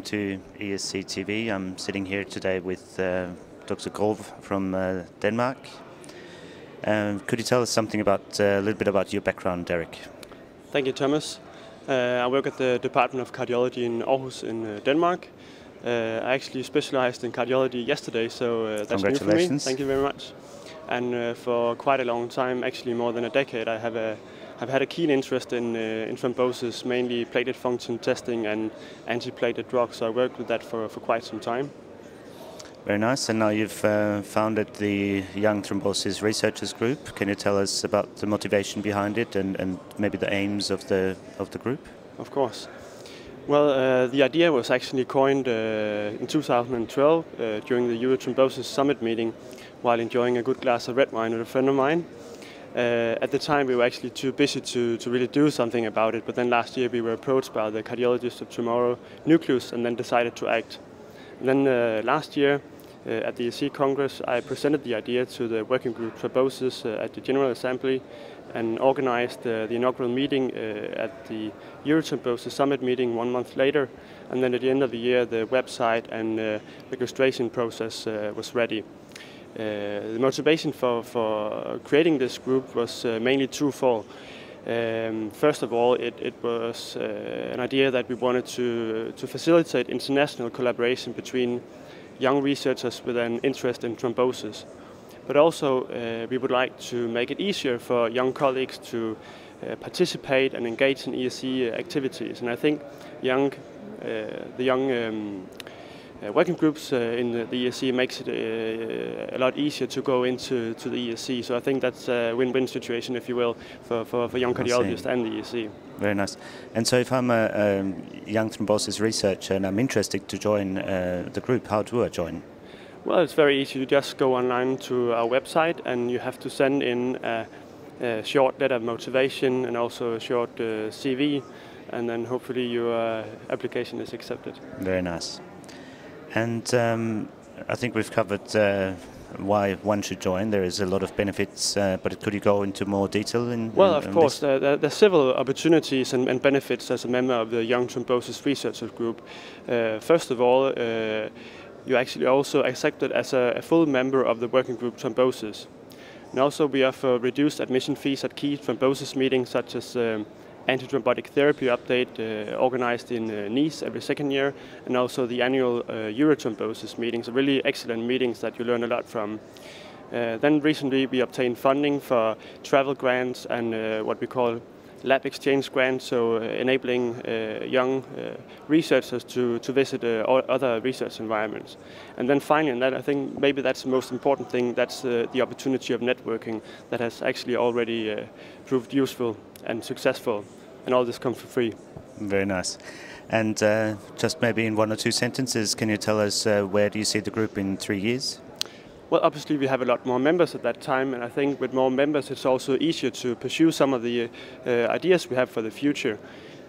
to ESC TV. I'm sitting here today with Dr. Prof from Denmark. Could you tell us something about a little bit about your background, Erik? Thank you, Thomas. I work at the Department of Cardiology in Aarhus in Denmark. I actually specialized in cardiology yesterday, so that's new for me. Thank you very much. And for quite a long time, actually more than a decade, I have had a keen interest in thrombosis, mainly platelet function testing and antiplatelet drugs. So I worked with that for quite some time. Very nice. And now you've founded the Young Thrombosis Researchers Group. Can you tell us about the motivation behind it and maybe the aims of the group? Of course. Well, the idea was actually coined in 2012 during the Eurothrombosis Summit meeting while enjoying a good glass of red wine with a friend of mine. At the time, we were actually too busy to really do something about it, but then last year we were approached by the Cardiologist of Tomorrow nucleus and then decided to act. And then last year at the ESC Congress, I presented the idea to the working group Thrombosis at the General Assembly and organized the inaugural meeting at the Eurothrombosis Summit meeting 1 month later. And then at the end of the year, the website and registration process was ready. The motivation for creating this group was mainly twofold. First of all, it was an idea that we wanted to facilitate international collaboration between young researchers with an interest in thrombosis. But also, we would like to make it easier for young colleagues to participate and engage in ESC activities. And I think the young working groups in the ESC makes it a lot easier to go into the ESC. So I think that's a win-win situation, if you will, for young cardiologists and the ESC. Very nice. And so if I'm a young thrombosis researcher and I'm interested to join the group, how do I join? Well, it's very easy. You just go online to our website and you have to send in a short letter of motivation and also a short CV, and then hopefully your application is accepted. Very nice. And I think we've covered why one should join. There is a lot of benefits, but could you go into more detail? Well, of course, there are several opportunities and benefits as a member of the Young Thrombosis Researchers Group. First of all, you're actually also accepted as a full member of the working group Thrombosis. And also we offer reduced admission fees at key thrombosis meetings such as anti-thrombotic therapy update organized in Nice every second year, and also the annual Eurothrombosis meetings, really excellent meetings that you learn a lot from. Then recently we obtained funding for travel grants and what we call lab exchange grants, so enabling young researchers to visit other research environments. And then finally, and that, I think maybe that's the most important thing, that's the opportunity of networking that has actually already proved useful and successful, and all this comes for free. Very nice. And just maybe in 1 or 2 sentences, can you tell us where do you see the group in 3 years? Well, obviously we have a lot more members at that time, and I think with more members it's also easier to pursue some of the ideas we have for the future.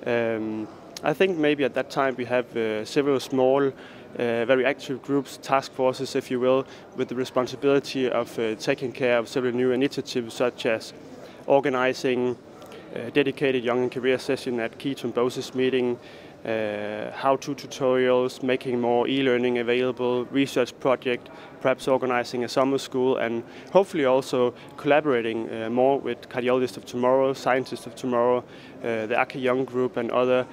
I think maybe at that time we have several small, very active groups, task forces if you will, with the responsibility of taking care of several new initiatives such as organizing dedicated young and career session at key thrombosis meeting, how-to tutorials, making more e-learning available, research project, perhaps organizing a summer school, and hopefully also collaborating more with Cardiologists of Tomorrow, Scientists of Tomorrow, the ACA Young Group and other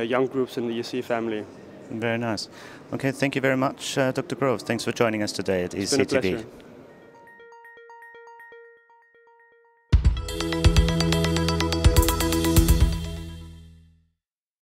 young groups in the ESC family. Very nice. Okay, thank you very much, Dr. Prof. Thanks for joining us today at ESC TV. It's been a pleasure.